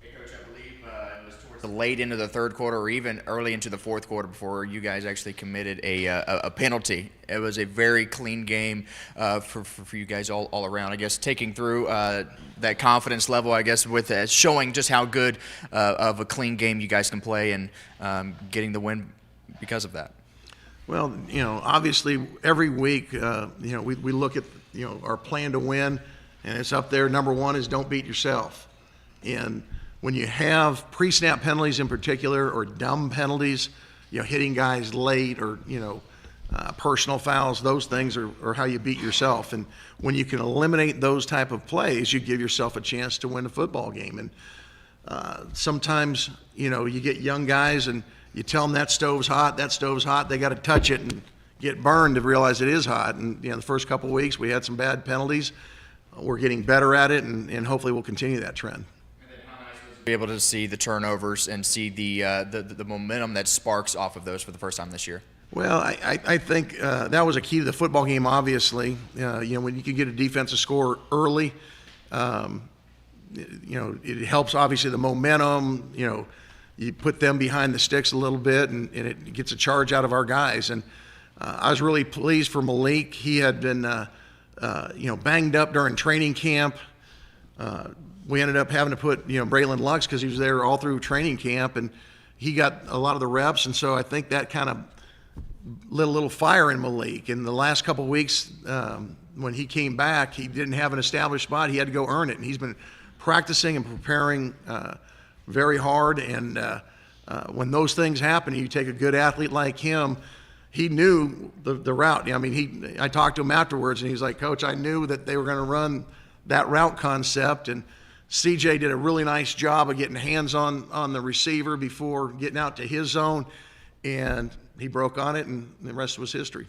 Hey, Coach, I believe it was towards the late into the third quarter or even early into the fourth quarter before you guys actually committed a penalty. It was a very clean game for you guys all around. I guess taking through that confidence level, I guess, with showing just how good of a clean game you guys can play and getting the win because of that. Well, obviously every week, we look at, our plan to win, and it's up there. Number 1 is don't beat yourself. And when you have pre-snap penalties in particular or dumb penalties, hitting guys late or, personal fouls, those things are how you beat yourself. And when you can eliminate those type of plays, you give yourself a chance to win a football game. And sometimes, you get young guys and you tell them that stove's hot, they got to touch it and get burned to realize it is hot. And the first couple of weeks we had some bad penalties. We're getting better at it, and hopefully we'll continue that trend. And then how nice was it to be able to see the turnovers and see the momentum that sparks off of those for the first time this year? Well, I think that was a key to the football game, obviously. When you can get a defensive score early, it helps, obviously, the momentum. You put them behind the sticks a little bit, and it gets a charge out of our guys. And I was really pleased for Malik. He had been, banged up during training camp. We ended up having to put, Braylon Lux because he was there all through training camp, and he got a lot of the reps. And so I think that kind of lit a little fire in Malik. In the last couple of weeks, when he came back, he didn't have an established spot. He had to go earn it, and he's been practicing and preparing very hard, and when those things happen, you take a good athlete like him. He knew the route. I mean, I talked to him afterwards, and he's like, Coach, I knew that they were going to run that route concept, and CJ did a really nice job of getting hands on the receiver before getting out to his zone, and he broke on it, and the rest was history.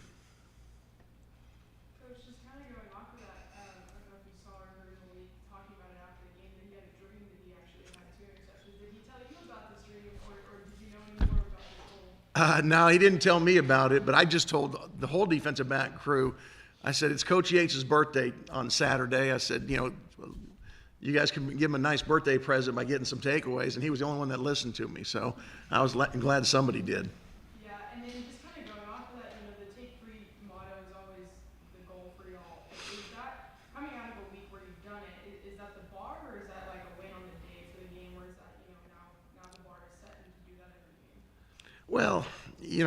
Coach, just kind of going off of that, I don't know if you saw or heard Malik talking about it after the game, that he had a dream that he actually had 2 interceptions. Did he tell you about this dream, or did you know any more about this whole? No, he didn't tell me about it, but I just told the whole defensive back crew, I said, it's Coach Yates' birthday on Saturday. I said, you guys can give him a nice birthday present by getting some takeaways, and he was the only one that listened to me, so I was glad somebody did. Yeah, and then just kind of going off of that, the take 3 motto is always the goal for y'all. Is that, coming out of a week where you've done it, is that the bar, or is that like a win on the day for the game, or is that, now the bar is set and to do that every game? Well,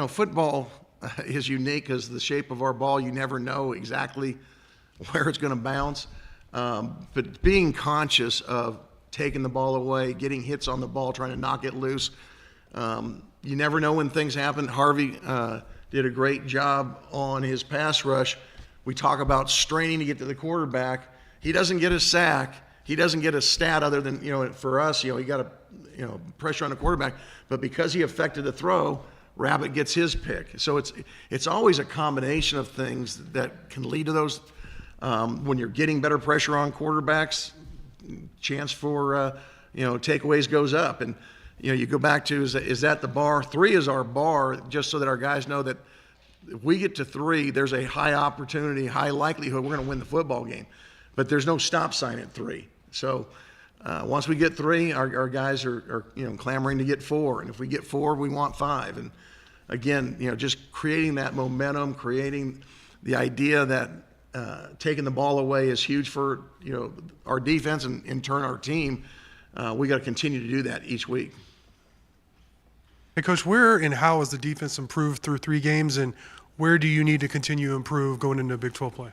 football is unique because the shape of our ball, you never know exactly where it's going to bounce. But being conscious of taking the ball away, getting hits on the ball, trying to knock it loose, you never know when things happen. Harvey did a great job on his pass rush. We talk about straining to get to the quarterback. He doesn't get a sack. He doesn't get a stat other than, for us, he got a, pressure on the quarterback. But because he affected the throw, Rabbit gets his pick. So it's always a combination of things that can lead to those. When you're getting better pressure on quarterbacks, chance for takeaways goes up. And you go back to is that the bar? 3 is our bar, just so that our guys know that if we get to 3, there's a high opportunity, high likelihood we're going to win the football game. But there's no stop sign at 3. So once we get 3, our guys are clamoring to get 4, and if we get 4, we want 5. And again, just creating that momentum, creating the idea that taking the ball away is huge for our defense and in turn our team. We got to continue to do that each week. Hey, Coach, where and how has the defense improved through 3 games, and where do you need to continue to improve going into Big 12 play?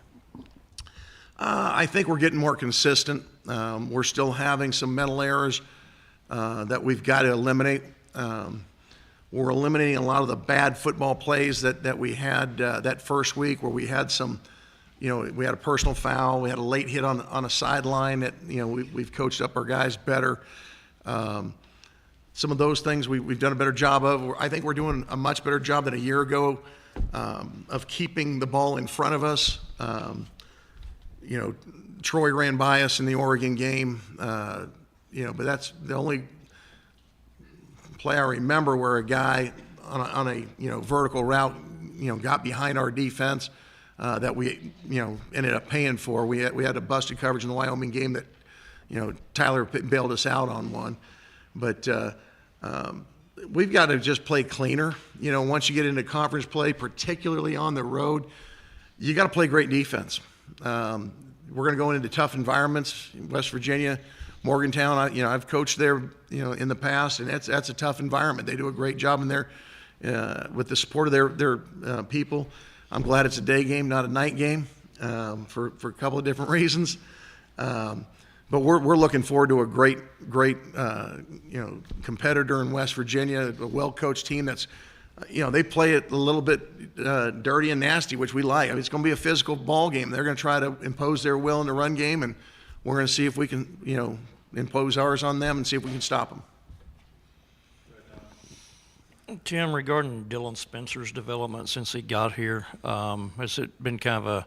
I think we're getting more consistent. We're still having some mental errors that we've got to eliminate. We're eliminating a lot of the bad football plays that we had that first week where we had some, we had a personal foul, we had a late hit on a sideline that, we've coached up our guys better. Some of those things we've done a better job of. I think we're doing a much better job than a year ago of keeping the ball in front of us. Troy ran by us in the Oregon game, but that's the only play I remember where a guy on a vertical route, got behind our defense that we, ended up paying for. We had a busted coverage in the Wyoming game that, Tyler bailed us out on one. But we've got to just play cleaner. Once you get into conference play, particularly on the road, you got to play great defense. We're going to go into tough environments, West Virginia, Morgantown. I've coached there, in the past, and that's a tough environment. They do a great job in there with the support of their people. I'm glad it's a day game, not a night game, for a couple of different reasons. But we're looking forward to a great competitor in West Virginia, a well-coached team that's, they play it a little bit dirty and nasty, which we like. I mean, it's going to be a physical ball game. They're going to try to impose their will in the run game, and we're going to see if we can, impose ours on them and see if we can stop them. Tim, regarding Dylan Spencer's development since he got here, has it been kind of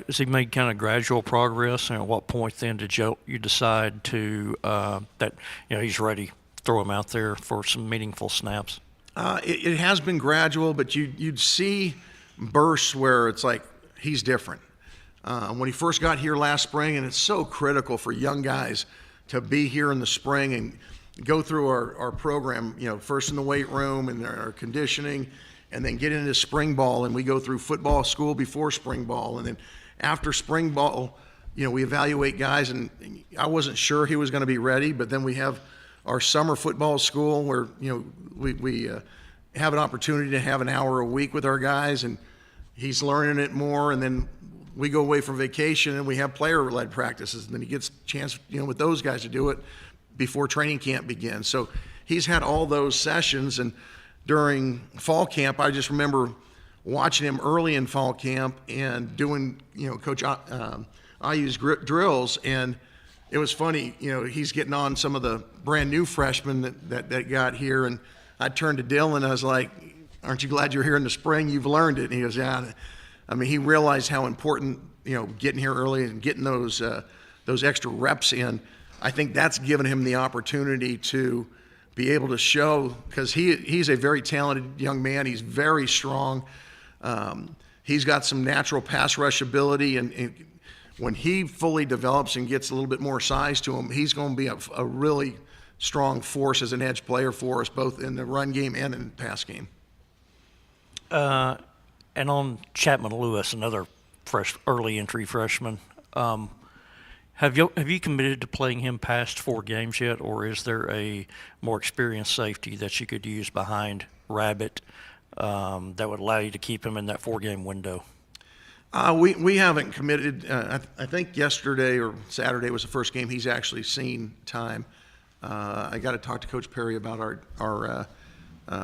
has he made kind of gradual progress? And at what point then did you decide to that he's ready, throw him out there for some meaningful snaps? It has been gradual, but you'd see bursts where it's like he's different. When he first got here last spring, and it's so critical for young guys to be here in the spring and go through our program, first in the weight room and our conditioning, and then get into spring ball, and we go through football school before spring ball, and then after spring ball, we evaluate guys, and I wasn't sure he was going to be ready, but then we have our summer football school where, we have an opportunity to have an hour a week with our guys, and he's learning it more, and then we go away for vacation and we have player-led practices, and then he gets a chance, with those guys to do it before training camp begins. So he's had all those sessions. And during fall camp, I just remember watching him early in fall camp and doing, Coach IU's drills. And it was funny, he's getting on some of the brand new freshmen that got here. And I turned to Dylan, I was like, aren't you glad you're here in the spring? You've learned it. And he goes, yeah. I mean, he realized how important, getting here early and getting those extra reps in. I think that's given him the opportunity to be able to show, because he's a very talented young man. He's very strong. He's got some natural pass rush ability, and when he fully develops and gets a little bit more size to him, he's going to be a really strong force as an edge player for us, both in the run game and in the pass game. And on Chapman Lewis, another early entry freshman, have you committed to playing him past 4 games yet, or is there a more experienced safety that you could use behind Rabbit that would allow you to keep him in that 4-game window? We haven't committed. I think yesterday or Saturday was the first game he's actually seen time. I got to talk to Coach Perry about our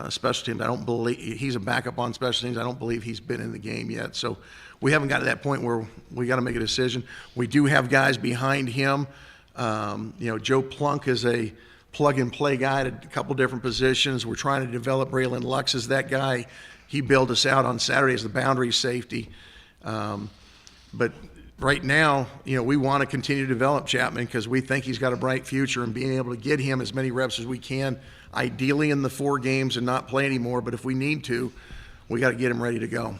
special teams. I don't believe he's a backup on special teams. I don't believe he's been in the game yet. So we haven't got to that point where we got to make a decision. We do have guys behind him. Joe Plunk is a plug-and-play guy at a couple different positions. We're trying to develop Braylon Lux as that guy. He bailed us out on Saturday as the boundary safety. But right now, we want to continue to develop Chapman because we think he's got a bright future, and being able to get him as many reps as we can, ideally in the 4 games and not play anymore. But if we need to, we got to get him ready to go.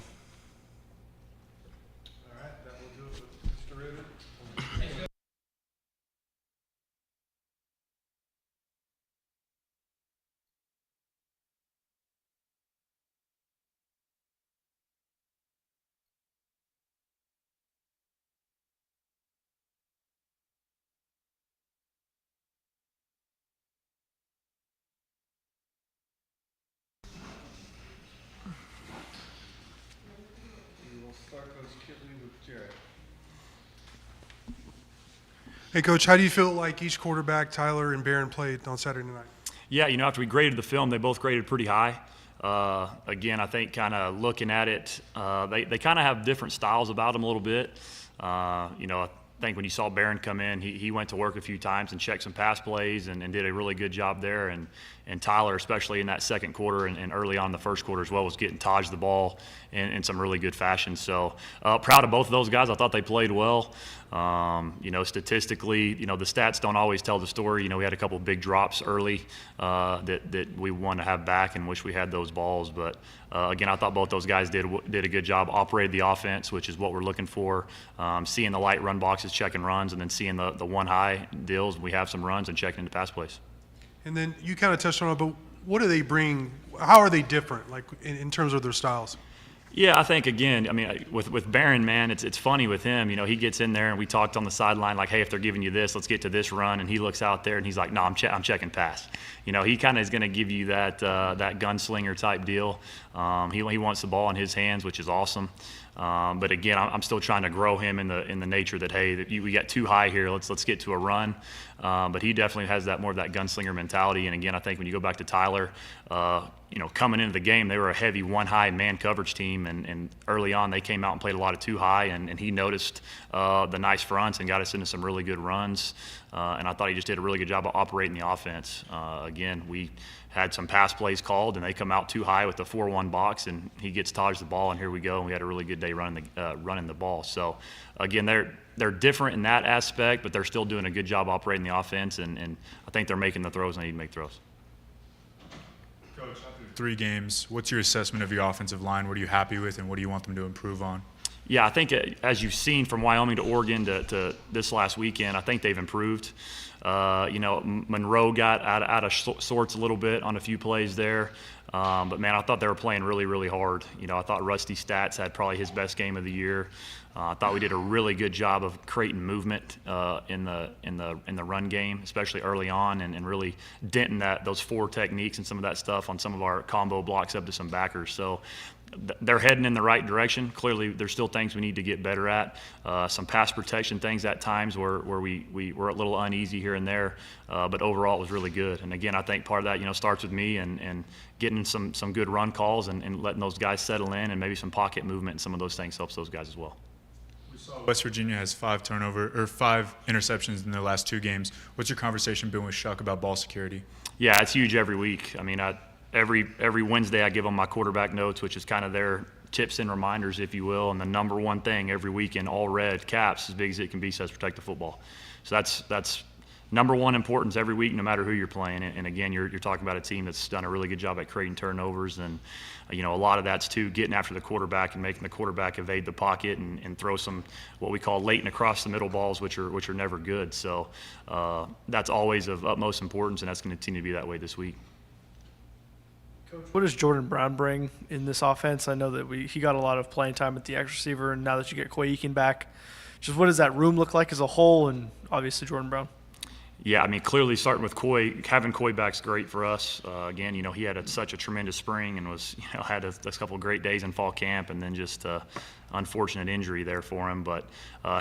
Hey, Coach, how do you feel like each quarterback, Tyler and Barron, played on Saturday night? Yeah, after we graded the film, they both graded pretty high. Again, I think kind of looking at it, they kind of have different styles about them a little bit. I think when you saw Barron come in, he went to work a few times and checked some pass plays and did a really good job there. And Tyler, especially in that second quarter and early on in the first quarter as well, was getting Taj the ball in some really good fashion. So proud of both of those guys. I thought they played well. Statistically, the stats don't always tell the story. We had a couple of big drops early that we want to have back and wish we had those balls. But again, I thought both those guys did a good job, operated the offense, which is what we're looking for. Seeing the light run boxes, checking runs, and then seeing the one high deals. We have some runs and checking into pass plays. And then you kind of touched on it, but what do they bring? How are they different, like in terms of their styles? Yeah, I think, again, with Barron, man, it's funny with him. He gets in there, and we talked on the sideline, like, hey, if they're giving you this, let's get to this run. And he looks out there, and he's like, no, I'm checking pass. He kind of is going to give you that gunslinger type deal. He wants the ball in his hands, which is awesome. But again, I'm still trying to grow him in the nature that, hey, we got too high here. Let's get to a run. But he definitely has more of that gunslinger mentality. And again, I think when you go back to Tyler, coming into the game, they were a heavy one high man coverage team, and early on they came out and played a lot of two high, and he noticed the nice fronts and got us into some really good runs. And I thought he just did a really good job of operating the offense. Again, we had some pass plays called, and they come out too high with the 4-1 box, and he gets Taj the ball, and here we go. And we had a really good day running the ball. So again, they're different in that aspect, but they're still doing a good job operating the offense, and I think they're making the throws they need to make throws. Coach, after 3 games, what's your assessment of your offensive line? What are you happy with, and what do you want them to improve on? Yeah, I think as you've seen from Wyoming to Oregon to this last weekend, I think they've improved. Monroe got out of sorts a little bit on a few plays there. But, man, I thought they were playing really, really hard. I thought Rusty Stats had probably his best game of the year. I thought we did a really good job of creating movement in the run game, especially early on, and really denting those 4 techniques and some of that stuff on some of our combo blocks up to some backers. So they're heading in the right direction. Clearly, there's still things we need to get better at. Some pass protection things at times where we were a little uneasy here and there, but overall it was really good. And again, I think part of that, starts with me and getting some good run calls and letting those guys settle in, and maybe some pocket movement and some of those things helps those guys as well. West Virginia has 5 interceptions in their last 2 games. What's your conversation been with Shuck about ball security? Yeah, it's huge every week. I mean, every Wednesday I give them my quarterback notes, which is kind of their tips and reminders, if you will. And the number one thing every week in all red caps, as big as it can be, says protect the football. So that's number one importance every week, no matter who you're playing. And again, you're talking about a team that's done a really good job at creating turnovers, and a lot of that's too getting after the quarterback and making the quarterback evade the pocket and throw some what we call late and across the middle balls, which are never good. So that's always of utmost importance, and that's going to continue to be that way this week. Coach, what does Jordan Brown bring in this offense? I know that he got a lot of playing time at the X receiver, and now that you get Quay Eakin back, just what does that room look like as a whole, and obviously Jordan Brown? Yeah, I mean, clearly starting with Coy, having Coy back's great for us. Again, he had such a tremendous spring and was, had a couple of great days in fall camp, and then just unfortunate injury there for him. But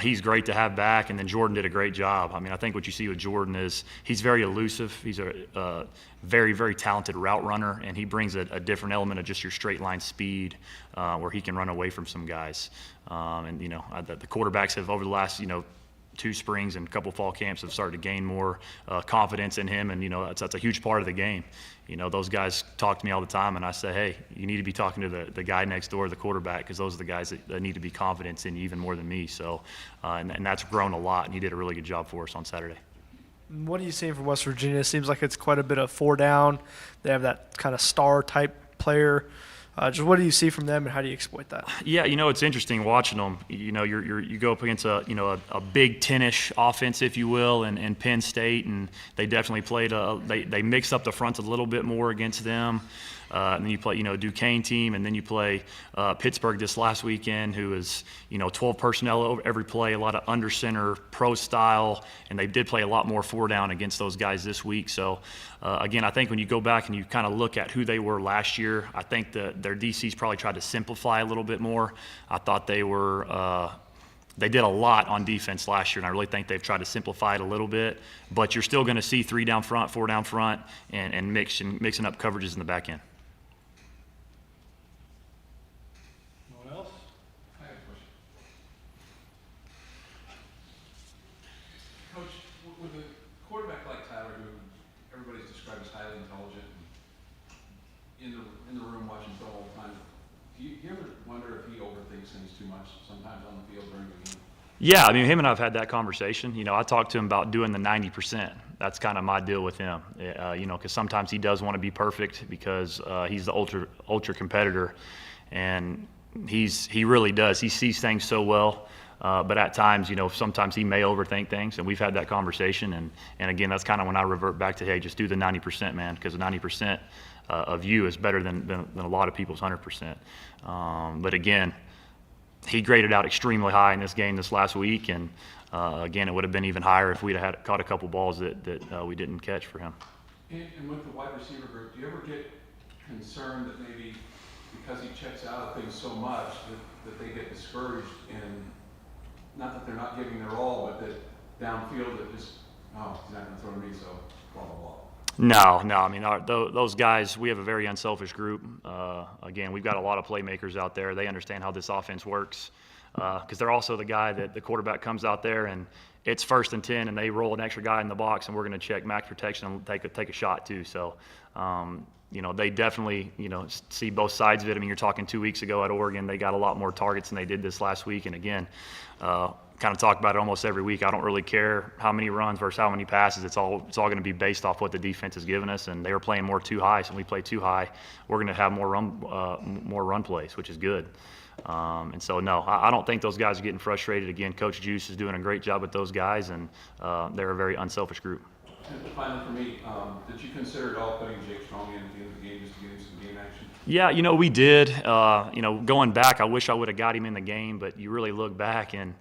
he's great to have back, and then Jordan did a great job. I mean, I think what you see with Jordan is he's very elusive. He's a very, very talented route runner, and he brings a different element of just your straight line speed where he can run away from some guys. And, the quarterbacks have over the last, 2 springs and a couple fall camps have started to gain more confidence in him, and that's a huge part of the game. Those guys talk to me all the time, and I say, hey, you need to be talking to the guy next door, the quarterback, because those are the guys that need to be confident in you even more than me. So, and that's grown a lot, and he did a really good job for us on Saturday. What are you seeing from West Virginia? It seems like it's quite a bit of 4 down. They have that kind of star type player. Just what do you see from them, and how do you exploit that? Yeah, it's interesting watching them. You go up against a Big Ten-ish offense, if you will, in Penn State, and they definitely played they mixed up the front a little bit more against them. And then you play, Duquesne team, and then you play Pittsburgh this last weekend, who is, 12 personnel over every play, a lot of under center, pro style, and they did play a lot more 4 down against those guys this week. So, again, I think when you go back and you kind of look at who they were last year, I think their DCs probably tried to simplify a little bit more. I thought they were. They did a lot on defense last year, and I really think they've tried to simplify it a little bit. But you're still going to see 3 down front, 4 down front, and mixing up coverages in the back end. With a quarterback like Tyler, who everybody's described as highly intelligent, and in the room watching film all the time, do you ever wonder if he overthinks things too much sometimes on the field during the game? Yeah, I mean, him and I've had that conversation. I talked to him about doing the 90%. That's kind of my deal with him. Because sometimes he does want to be perfect because he's the ultra competitor, and he really does. He sees things so well. But at times, sometimes he may overthink things, and we've had that conversation. And again, that's kind of when I revert back to, hey, just do the 90%, man, because the 90% of you is better than a lot of people's 100%. But again, he graded out extremely high in this game this last week, and again, it would have been even higher if we'd had caught a couple balls that we didn't catch for him. And with the wide receiver group, do you ever get concerned that maybe because he checks out of things so much that they get discouraged and not that they're not giving their all, but that downfield that just, he's not going to throw to me, so blah, blah, blah. No. I mean, those guys, we have a very unselfish group. Again, we've got a lot of playmakers out there. They understand how this offense works because they're also the guy that the quarterback comes out there and it's 1st and 10, and they roll an extra guy in the box, and we're going to check max protection and take a shot too. So, they definitely, see both sides of it. I mean, you're talking 2 weeks ago at Oregon, they got a lot more targets than they did this last week. And again, kind of talk about it almost every week. I don't really care how many runs versus how many passes. It's all going to be based off what the defense has given us. And they were playing more too high, so when we play too high, we're going to have more run plays, which is good. And so, no, I don't think those guys are getting frustrated. Again, Coach Juice is doing a great job with those guys, and they're a very unselfish group. And finally for me, did you consider at all putting Jake Strong in at the end of the game just to get him some game action? Yeah, we did. Going back, I wish I would have got him in the game, but you really look back and,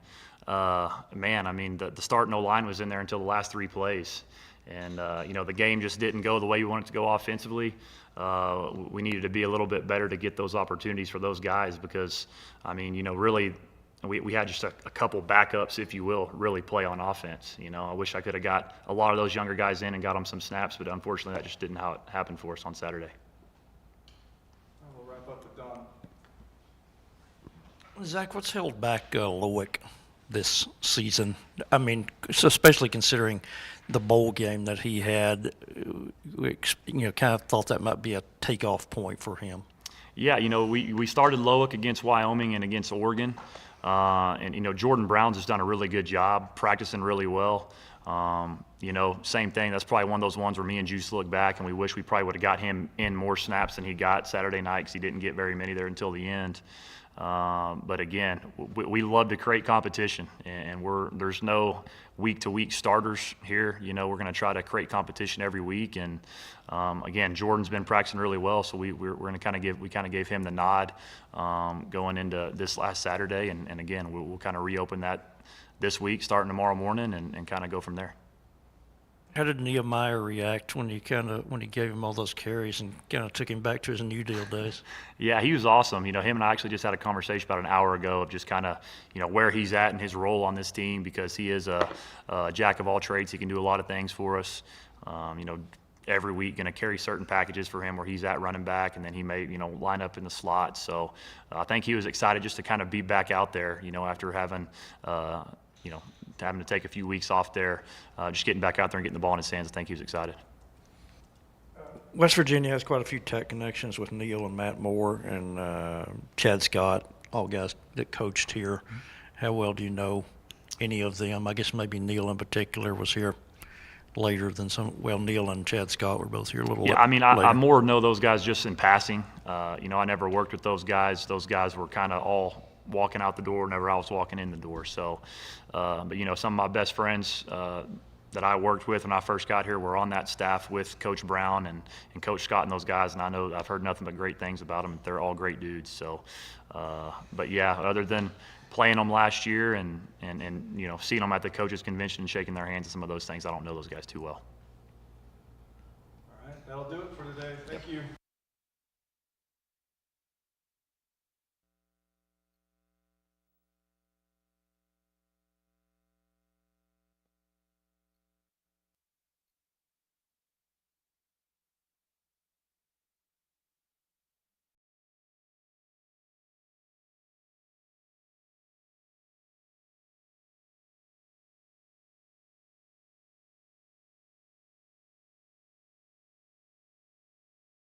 man, I mean, the starting O-line was in there until the last 3 plays. And the game just didn't go the way we wanted it to go offensively. We needed to be a little bit better to get those opportunities for those guys because, really, we had just a couple backups, if you will, really play on offense. I wish I could have got a lot of those younger guys in and got them some snaps, but unfortunately that just didn't how it happened for us on Saturday. We'll wrap up with Don. Zach, what's held back Loic this season? I mean, especially considering the bowl game that he had, kind of thought that might be a takeoff point for him. Yeah, we started Loic against Wyoming and against Oregon. And Jordan Brown's has done a really good job, practicing really well. Same thing. That's probably one of those ones where me and Juice look back and we wish we probably would have got him in more snaps than he got Saturday night because he didn't get very many there until the end. But again, we love to create competition, and there's no week-to-week starters here. We're going to try to create competition every week, and again, Jordan's been practicing really well, so we're going to kind of gave him the nod going into this last Saturday, and again, we'll kind of reopen that this week, starting tomorrow morning, and kind of go from there. How did Nehemiah react when you gave him all those carries and kind of took him back to his New Deal days? Yeah, he was awesome. Him and I actually just had a conversation about an hour ago of just kind of, where he's at in his role on this team because he is a jack of all trades. He can do a lot of things for us. Every week going to carry certain packages for him where he's at running back, and then he may, line up in the slot. So I think he was excited just to kind of be back out there, after having, having to take a few weeks off there, just getting back out there and getting the ball in his hands. I think he was excited. West Virginia has quite a few tech connections with Neil and Matt Moore and Chad Scott, all guys that coached here. How well do you know any of them? I guess maybe Neil in particular was here later than some. Well, Neil and Chad Scott were both here a little. Yeah, I more know those guys just in passing. I never worked with those guys. Those guys were kind of all walking out the door whenever I was walking in the door. So, but some of my best friends that I worked with when I first got here were on that staff with Coach Brown and Coach Scott and those guys, and I know I've heard nothing but great things about them. They're all great dudes. So, but yeah, other than playing them last year and seeing them at the coaches convention and shaking their hands and some of those things, I don't know those guys too well. All right, that'll do it for today. Thank you.